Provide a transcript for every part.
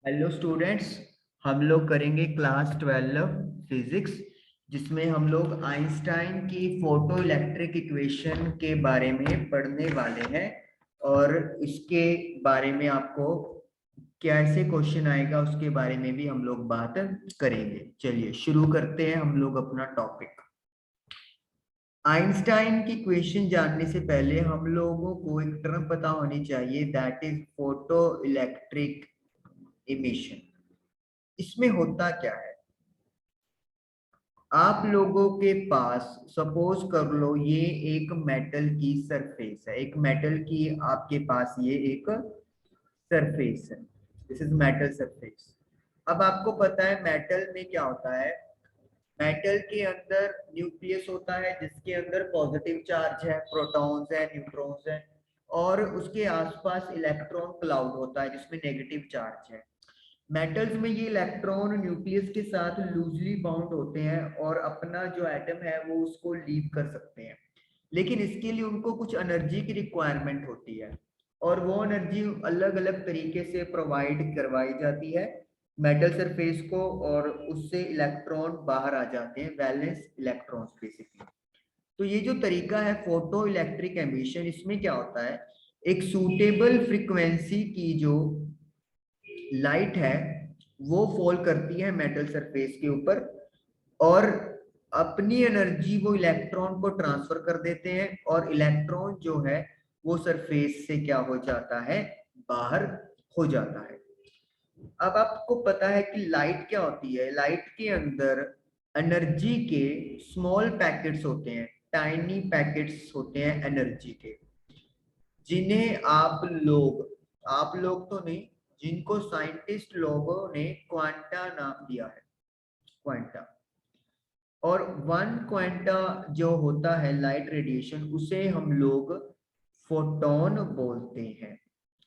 Hello students. हम लोग करेंगे क्लास 12 फिजिक्स, जिसमें हम लोग आइंस्टाइन की फोटो इलेक्ट्रिक इक्वेशन के बारे में पढ़ने वाले हैं। और इसके बारे में आपको कैसे क्वेश्चन आएगा उसके बारे में भी हम लोग बात करेंगे। चलिए शुरू करते हैं हम लोग अपना टॉपिक। आइंस्टाइन की इक्वेशन जानने से पहले हम लोगों को एक टर्म पता होनी चाहिए, that is photo electric emission. इसमें होता क्या है? आप लोगों के पास सपोज कर लो ये एक मेटल की सरफेस है, एक मेटल की आपके पास ये एक सरफेस है। This is metal surface. अब आपको पता है मेटल में क्या होता है। मेटल के अंदर न्यूक्लियस होता है जिसके अंदर पॉजिटिव चार्ज है, प्रोटॉन्स है, न्यूट्रॉन्स है। और उसके आसपास इलेक्ट्रॉन क्लाउड होता है जिसमें नेगेटिव चार्ज है। मेटल्स में ये इलेक्ट्रॉन न्यूक्लियस के साथ लूजली बाउंड होते हैं और अपना जो एटम है वो उसको लीव कर सकते हैं। लेकिन इसके लिए उनको कुछ एनर्जी की रिक्वायरमेंट होती है, और वो एनर्जी अलग अलग तरीके से प्रोवाइड करवाई जाती है मेटल सरफेस को, और उससे इलेक्ट्रॉन बाहर आ जाते हैं, वैलेंस इलेक्ट्रॉन्स बेसिकली। तो ये जो तरीका है फोटो इलेक्ट्रिक एमिशन, इसमें क्या होता है, एक सूटेबल फ्रीक्वेंसी की जो लाइट है वो फॉल करती है मेटल सरफेस के ऊपर, और अपनी एनर्जी वो इलेक्ट्रॉन को ट्रांसफर कर देते हैं, और इलेक्ट्रॉन जो है वो सरफेस से क्या हो जाता है, बाहर हो जाता है। अब आपको पता है कि लाइट क्या होती है। लाइट के अंदर एनर्जी के स्मॉल पैकेट्स होते हैं, टाइनी पैकेट्स होते हैं एनर्जी के, जिन्हें आप लोग तो नहीं, जिनको साइंटिस्ट लोगों ने क्वांटा नाम दिया है, क्वांटा। और वन क्वांटा जो होता है लाइट रेडिएशन, उसे हम लोग फोटोन बोलते हैं।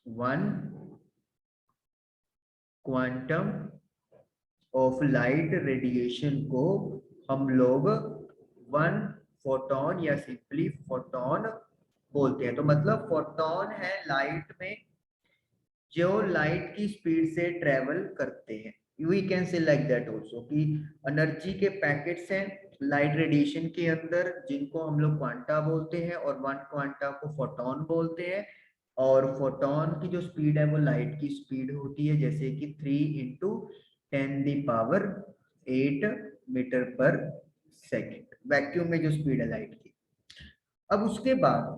One quantum of light radiation को हम लोग वन फोटोन या सिंपली फोटोन बोलते हैं। तो मतलब फोटोन है लाइट में जो लाइट की स्पीड से ट्रेवल करते हैं। We can say like that also कि एनर्जी के पैकेट्स हैं लाइट रेडिएशन के अंदर, जिनको हम लोग क्वांटा बोलते हैं, और वन क्वांटा को फोटोन बोलते हैं। और फोटोन की जो स्पीड है वो लाइट की स्पीड होती है, जैसे कि 3 × 10⁸ मीटर पर सेकेंड, वैक्यूम में जो स्पीड है लाइट की। अब उसके बाद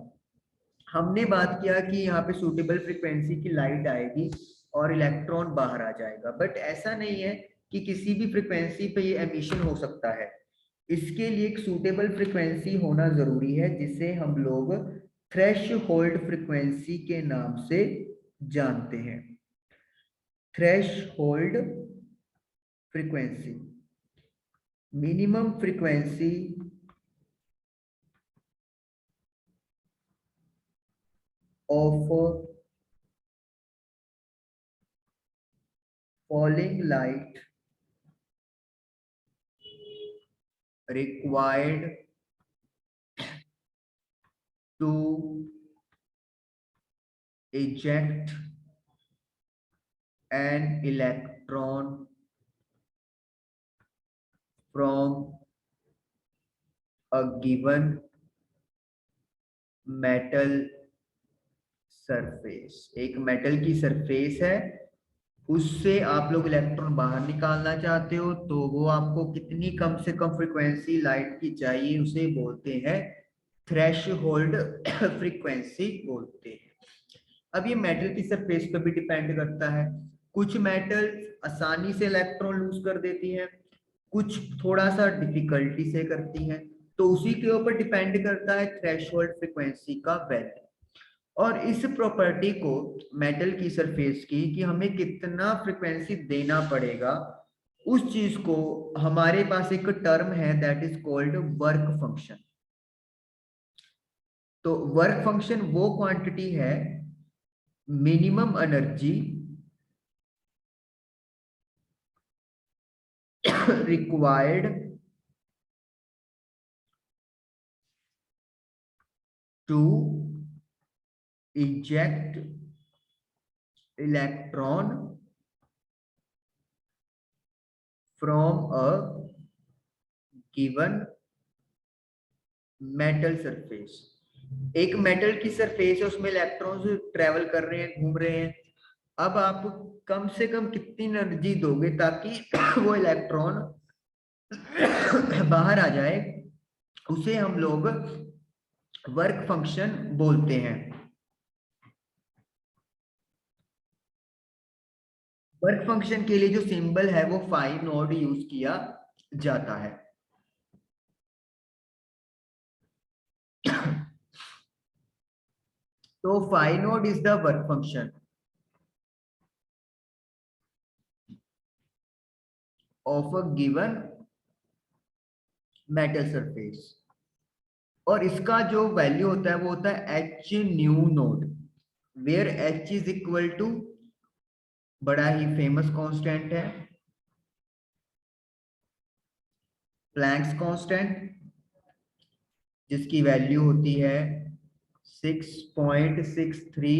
हमने बात किया कि यहाँ पे सूटेबल फ्रीक्वेंसी की लाइट आएगी और इलेक्ट्रॉन बाहर आ जाएगा, बट ऐसा नहीं है कि किसी भी फ्रीक्वेंसी पे ये एमिशन हो सकता है। इसके लिए एक सूटेबल फ्रीक्वेंसी होना जरूरी है, जिसे हम लोग थ्रेश होल्ड फ्रीक्वेंसी के नाम से जानते हैं। Threshold frequency, minimum frequency of falling light required to eject an electron from a given metal surface. एक मेटल की सरफेस है, उससे आप लोग इलेक्ट्रॉन बाहर निकालना चाहते हो, तो वो आपको कितनी कम से कम फ्रीक्वेंसी लाइट की चाहिए, उसे बोलते हैं थ्रेश होल्ड फ्रीक्वेंसी बोलते हैं। अब ये मेटल की सरफेस पे भी डिपेंड करता है। कुछ मेटल आसानी से इलेक्ट्रॉन लूज कर देती हैं, कुछ थोड़ा सा डिफिकल्टी से करती हैं। तो उसी के ऊपर डिपेंड करता है थ्रेशोल्ड फ्रीक्वेंसी का वैल्यू। और इस प्रॉपर्टी को मेटल की सरफेस की कि हमें कितना फ्रीक्वेंसी देना पड़ेगा, उस चीज को हमारे पास एक टर्म है, that is called work function. तो वर्क फंक्शन वो क्वांटिटी है, minimum energy required to eject electron from a given metal surface. एक मेटल की सरफेस है, उसमें इलेक्ट्रॉन्स ट्रेवल कर रहे हैं, घूम रहे हैं। अब आप कम से कम कितनी एनर्जी दोगे ताकि वो इलेक्ट्रॉन बाहर आ जाए, उसे हम लोग वर्क फंक्शन बोलते हैं। वर्क फंक्शन के लिए जो सिंबल है वो फाई नोड यूज किया जाता है। तो phi naught is the work function of a given metal surface, और इसका जो वैल्यू होता है वो होता है h nu naught, where h is equal to, बड़ा ही फेमस कांस्टेंट है, प्लैंक्स कांस्टेंट, जिसकी वैल्यू होती है 6.63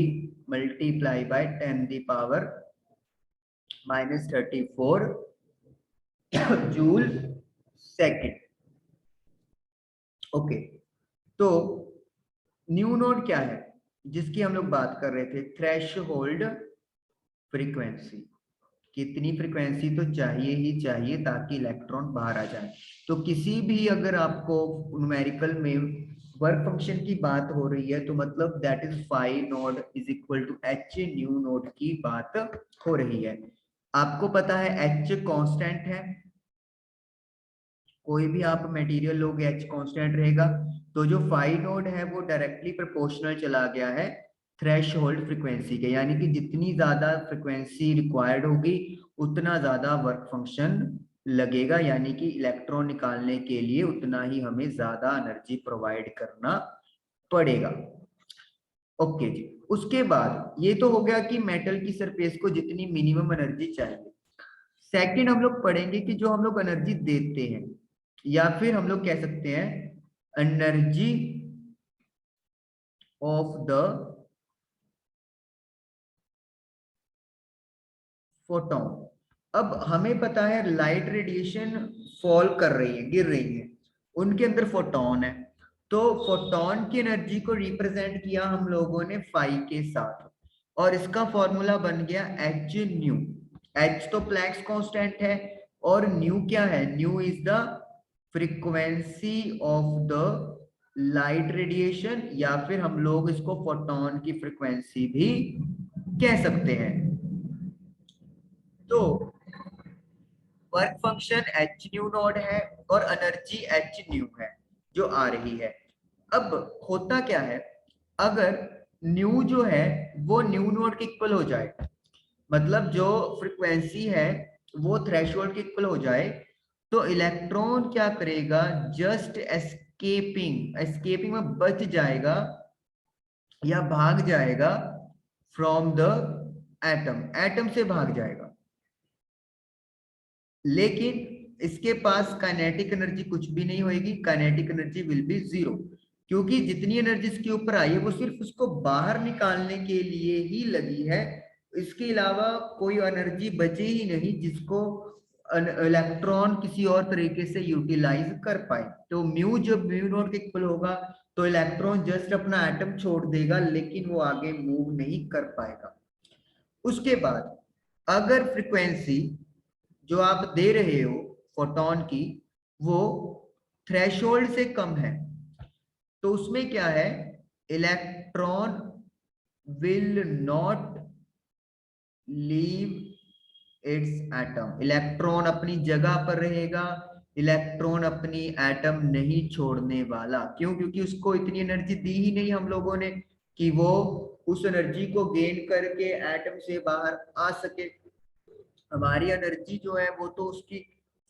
multiply by 10⁻⁻34 joule second. Okay, तो न्यू नोड क्या है जिसकी हम लोग बात कर रहे थे? Threshold frequency. कितनी फ्रीक्वेंसी तो चाहिए ही चाहिए ताकि इलेक्ट्रॉन बाहर आ जाए। तो किसी भी अगर आपको न्यूमेरिकल में वर्क फंक्शन की बात हो रही है तो मतलब that is phi naught is equal to h nu naught की बात हो रही है। आपको पता है एच कांस्टेंट है, कोई भी आप मटेरियल लोगे एच कांस्टेंट रहेगा। तो जो फाई नोड है वो डायरेक्टली प्रोपोर्शनल चला गया है थ्रेश होल्ड फ्रिक्वेंसी के, यानी कि जितनी ज्यादा फ्रिक्वेंसी रिक्वायर्ड होगी उतना ज्यादा वर्क फंक्शन लगेगा, यानी कि इलेक्ट्रॉन निकालने के लिए उतना ही हमें ज्यादा एनर्जी प्रोवाइड करना पड़ेगा। ओके जी, उसके बाद ये तो हो गया कि मेटल की सरफेस को जितनी मिनिमम एनर्जी चाहिए। सेकंड हम लोग पढ़ेंगे कि जो हम लोग एनर्जी देते हैं, या फिर हम लोग कह सकते हैं एनर्जी ऑफ द फोटोन। अब हमें पता है लाइट रेडिएशन फॉल कर रही है, गिर रही है, उनके अंदर फोटोन है। तो फोटोन की एनर्जी को रिप्रेजेंट किया हम लोगों ने फाई के साथ, और इसका फॉर्मूला बन गया एच न्यू। एच तो प्लैंक्स कांस्टेंट है, और न्यू क्या है? New is the frequency of the light radiation, या फिर हम लोग इसको फोटोन की फ्रीक्वेंसी भी कह सकते हैं। तो work function H new not है और एनर्जी एच न्यू है जो आ रही है। अब होता क्या है, अगर न्यू जो है वो न्यू नोड के इक्वल हो जाए, मतलब जो फ्रीक्वेंसी है वो थ्रेशोल्ड के इक्वल हो जाए, तो इलेक्ट्रॉन क्या करेगा? जस्ट एस्केपिंग, एस्केपिंग में बच जाएगा या भाग जाएगा फ्रॉम द एटम, एटम से भाग जाएगा। लेकिन इसके पास काइनेटिक एनर्जी कुछ भी नहीं होगी, kinetic energy will be zero, क्योंकि जितनी एनर्जी इसके ऊपर आई है वो सिर्फ उसको बाहर निकालने के लिए ही लगी है। इसके अलावा कोई एनर्जी बचे ही नहीं जिसको इलेक्ट्रॉन किसी और तरीके से यूटिलाइज कर पाए। तो म्यू जब म्यू नॉट के इक्वल होगा तो इलेक्ट्रॉन जस्ट अपना एटम छोड़ देगा, लेकिन वो आगे मूव नहीं कर पाएगा। उसके बाद अगर फ्रीक्वेंसी जो आप दे रहे हो फोटोन की वो थ्रेशोल्ड से कम है, तो उसमें क्या है? Electron will not leave it's atom. Electron अपनी जगह पर रहेगा, इलेक्ट्रॉन अपनी एटम नहीं छोड़ने वाला। क्यों? क्योंकि उसको इतनी एनर्जी दी ही नहीं हम लोगों ने कि वो उस एनर्जी को गेन करके एटम से बाहर आ सके। हमारी एनर्जी जो है वो तो उसकी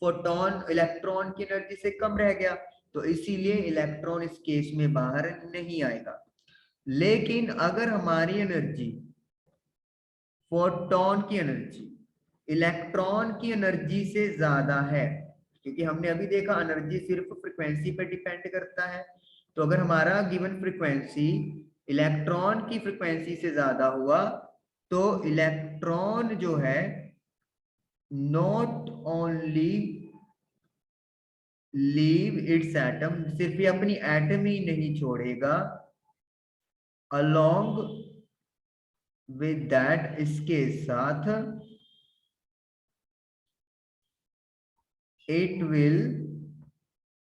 फोटोन इलेक्ट्रॉन की एनर्जी से कम रह गया, तो इसीलिए इलेक्ट्रॉन इस केस में बाहर नहीं आएगा। लेकिन अगर हमारी एनर्जी फोटोन की एनर्जी इलेक्ट्रॉन की एनर्जी से ज्यादा है, क्योंकि हमने अभी देखा एनर्जी सिर्फ फ्रीक्वेंसी पर डिपेंड करता है, तो अगर हमारा गिवन फ्रीक्वेंसी इलेक्ट्रॉन की फ्रीक्वेंसी से ज्यादा हुआ तो इलेक्ट्रॉन जो है not only leave it's atom, सिर्फ ये अपनी एटम ही नहीं छोड़ेगा, अलोंग विद दैट, इसके साथ, इट विल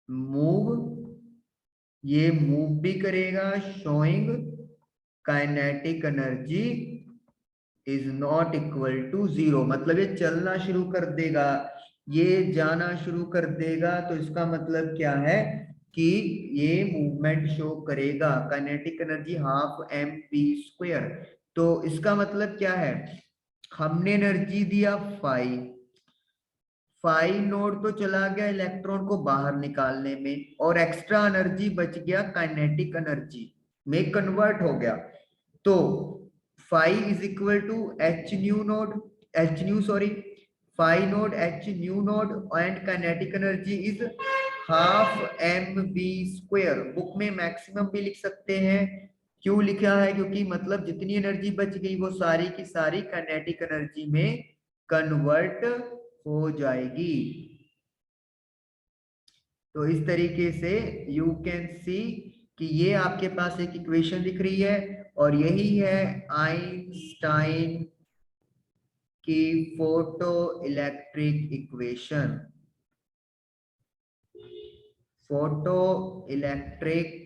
मूव, ये मूव भी करेगा, showing kinetic energy is not equal to zero, मतलब ये चलना शुरू कर देगा, ये जाना शुरू कर देगा, तो इसका मतलब क्या है कि ये मूवमेंट शो करेगा, kinetic energy half m p square. तो इसका मतलब क्या है, हमने एनर्जी दिया 5 नोड तो चला गया इलेक्ट्रॉन को बाहर निकालने में, और एक्स्ट्रा एनर्जी बच गया काइनेटिक एनर्जी में कन्वर्ट हो गया। तो five is equal to h nu naught, h nu sorry, 5 naught h nu naught, and kinetic energy is half m b square. Book में मैक्सिमम भी लिख सकते हैं, क्यों लिखा है, क्योंकि मतलब जितनी एनर्जी बच गई वो सारी की सारी काइनेटिक एनर्जी में कन्वर्ट हो जाएगी। तो इस तरीके से यू कैन सी कि ये आपके पास एक इक्वेशन दिख रही है, और यही है आइंस्टाइन की photo electric equation, photo electric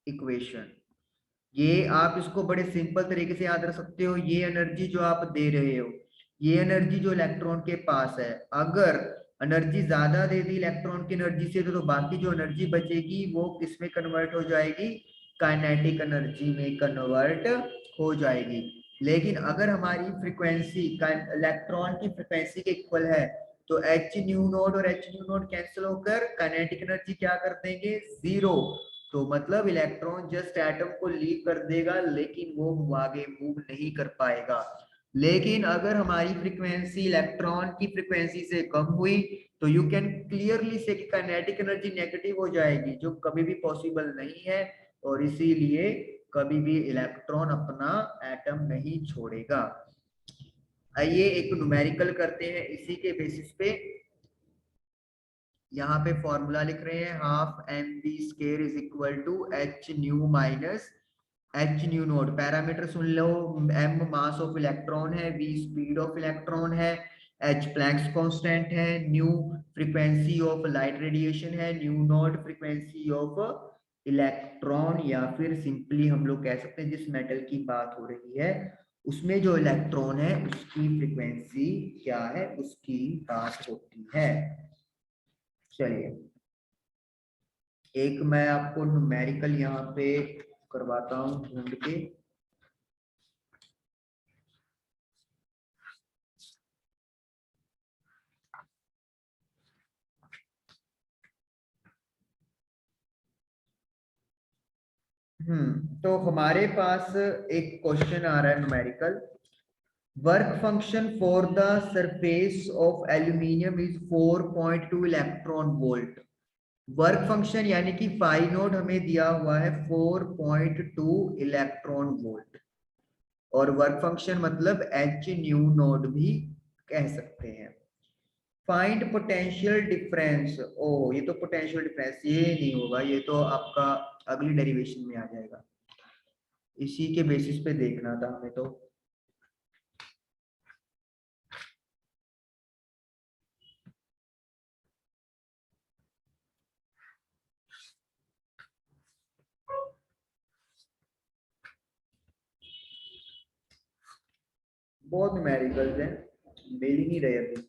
equation. ये आप इसको बड़े सिंपल तरीके से याद रख सकते हो, ये एनर्जी जो आप दे रहे हो, ये एनर्जी जो इलेक्ट्रॉन के पास है, अगर एनर्जी ज्यादा दे दी इलेक्ट्रॉन की एनर्जी से, तो बाकी जो एनर्जी बचेगी वो किस में कन्वर्ट हो जाएगी, काइनेटिक एनर्जी में कन्वर्ट हो जाएगी। लेकिन अगर हमारी फ्रीक्वेंसी इलेक्ट्रॉन की फ्रीक्वेंसी के इक्वल है, तो एच न्यू नोड और एच न्यू नोड कैंसिल होकर काइनेटिक एनर्जी क्या कर देंगे, जीरो। तो मतलब इलेक्ट्रॉन जस्ट एटम को लीव कर देगा, लेकिन वो आगे मूव नहीं कर पाएगा। लेकिन अगर हमारी फ्रीक्वेंसी इलेक्ट्रॉन की फ्रीक्वेंसी से कम हुई, तो यू कैन क्लियरली से कि काइनेटिक एनर्जी नेगेटिव हो जाएगी, जो कभी भी पॉसिबल नहीं है, और इसीलिए कभी भी इलेक्ट्रॉन अपना एटम नहीं छोड़ेगा। आइए एक न्यूमेरिकल करते हैं इसी के बेसिस पे। यहाँ पे फॉर्मूला लिख रहे हैं, half m v square is equal to h nu minus h nu naught. Parameter सुन लो, एम मास ऑफ इलेक्ट्रॉन है, वी स्पीड ऑफ इलेक्ट्रॉन है, एच प्लैंक्स कांस्टेंट है, nu frequency of light radiation है, nu naught frequency of electron, या फिर simply हम लोग कह सकते हैं जिस मेटल की बात हो रही है उसमें जो इलेक्ट्रॉन है उसकी फ्रीक्वेंसी क्या है, उसकी बात होती है। चलिए एक मैं आपको न्यूमेरिकल यहाँ पे करवाता हूँ ढूंढ के। तो हमारे पास एक क्वेश्चन आ रहा है numerical, work function for the surface of aluminium is 4.2 electron volt. Work function यानी कि फाई नोड हमें दिया हुआ है 4.2 इलेक्ट्रॉन वोल्ट, और वर्क फंक्शन मतलब एच न्यू नोड भी कह सकते हैं। फाइंड पोटेंशियल डिफरेंस, ओ ये तो पोटेंशियल डिफरेंस ये नहीं होगा, ये तो आपका अगली डेरिवेशन में आ जाएगा, इसी के बेसिस पे देखना था हमें तो। बहुत न्यूमेरिकल्स हैं, मिल ही नहीं रहे अभी।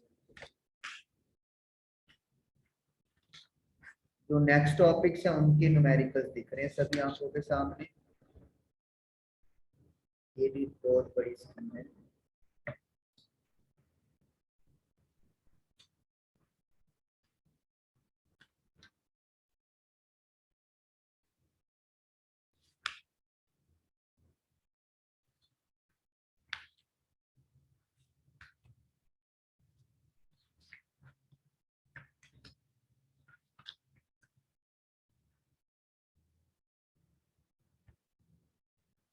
जो नेक्स्ट टॉपिक्स हैं उनके न्यूमेरिकल्स दिख रहे हैं सभी आंखों के सामने। ये भी बहुत बड़ी स्कीम है।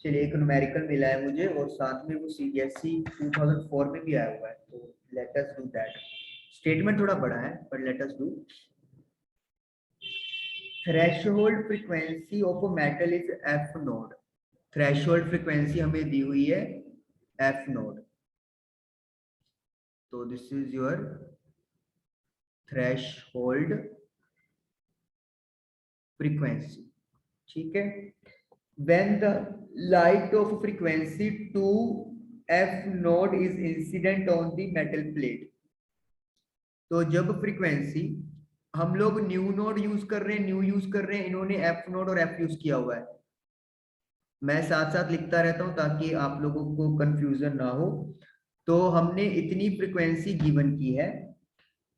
चलिए एक न्यूमेरिकल मिला है मुझे और साथ में वो CBSE 2004 में भी आया हुआ है, तो let us do that. Statement थोड़ा बड़ा है पर let us do. Threshold frequency of a metal is F node. Threshold frequency हमें दी हुई है एफ नोड, तो this is your threshold frequency, ठीक है। when the light of frequency 2f node is incident on the metal plate, तो जब frequency हम लोग न्यू नोड यूज कर रहे हैं, न्यू यूज कर रहे हैं, इन्होंने एफ नोड और एफ यूज किया हुआ है। मैं साथ साथ लिखता रहता हूं ताकि आप लोगों को कंफ्यूजन ना हो। तो हमने इतनी फ्रीक्वेंसी गिवन की है,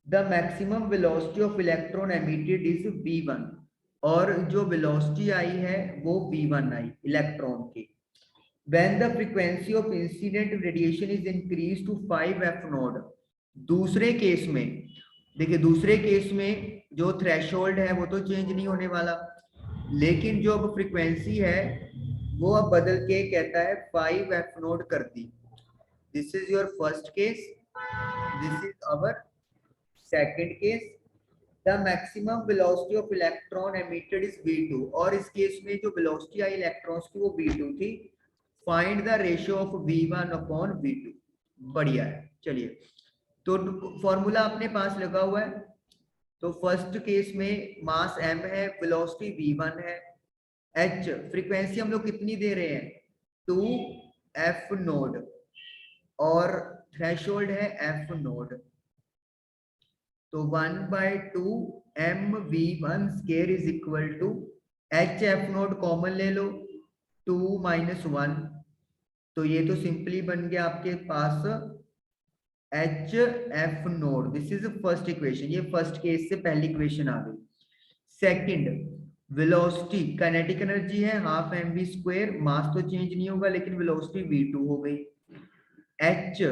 the maximum velocity of electron emitted is v1, और जो वेलोसिटी आई है वो v1 आई इलेक्ट्रॉन की। when the frequency of incident radiation is increased to 5f node, दूसरे केस में देखिए, दूसरे केस में जो थ्रेशोल्ड है वो तो चेंज नहीं होने वाला, लेकिन जो अब फ्रीक्वेंसी है वो अब बदल के कहता है 5f नोड कर दी। This is your first case, this is our second case. The maximum velocity of electron emitted is v2, और इस केस में जो वेलोसिटी आई इलेक्ट्रॉन्स की वो v2 थी। Find the ratio of v1 upon v2। बढ़िया है, चलिए तो फॉर्मूला अपने पास लगा हुआ है। तो फर्स्ट केस में मास m है, वेलोसिटी v1 है, h फ्रीक्वेंसी हम लोग कितनी दे रहे हैं 2f नोड, और थ्रेशोल्ड है f नोड, तो 1/2 mv1 square is equal to hf naught common ले लो 2 - 1, तो ये तो सिंपली बन गया आपके पास h f naught. This is first equation, ये फर्स्ट केस से पहली इक्वेशन आ गई। सेकंड, वेलोसिटी काइनेटिक एनर्जी है हाफ mv स्क्वायर, मास तो चेंज नहीं होगा लेकिन वेलोसिटी v2 हो गई। h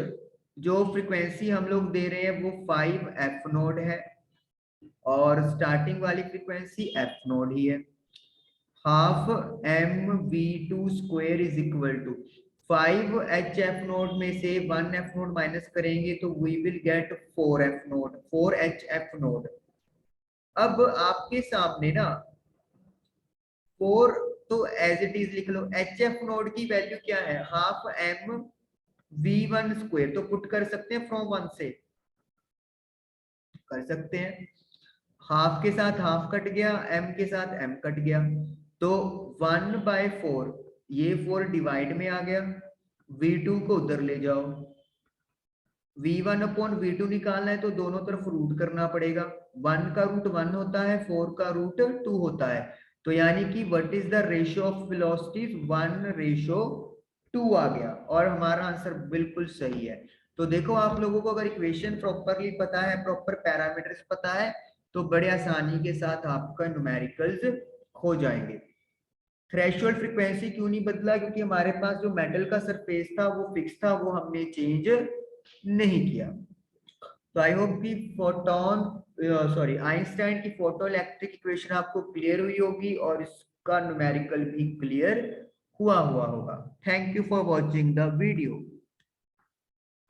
जो फ्रीक्वेंसी हम लोग दे रहे हैं वो 5f नोड है, और स्टार्टिंग वाली फ्रीक्वेंसी f नोड ही है। Half mv2 square is equal to 5hf naught में से 1f नोड माइनस करेंगे तो we will get 4f naught, 4hf naught. अब आपके सामने ना 4 तो एज इट इज लिख लो, hf नोड की वैल्यू क्या है हाफ m v1 स्क्वायर, तो पुट कर सकते हैं फ्रॉम 1 से, कर सकते हैं। हाफ के साथ हाफ कट गया, m के साथ m कट गया, तो 1/4, ये 4 डिवाइड में आ गया, v2 को उधर ले जाओ, v1 अपॉन v2 निकालना है तो दोनों तरफ रूट करना पड़ेगा। 1 का रूट 1 होता है, 4 का रूट 2 होता है, तो यानी कि what is the ratio of velocities 1:2 आ गया, और हमारा आंसर बिल्कुल सही है। तो देखो आप लोगों को अगर इक्वेशन प्रॉपरली पता है, प्रॉपर पैरामीटर्स पता है, तो बड़े आसानी के साथ आपका न्यूमेरिकल्स हो जाएंगे। थ्रेशोल्ड फ्रीक्वेंसी क्यों नहीं बदला, क्योंकि हमारे पास जो मेटल का सरफेस था वो फिक्स था, वो हमने चेंज नहीं किया। तो आई होप कि फोटोन आइंस्टाइन की फोटो इलेक्ट्रिक इक्वेशन आपको क्लियर हुई होगी और इसका न्यूमेरिकल भी क्लियर हुआ होगा। Thank you for watching the video.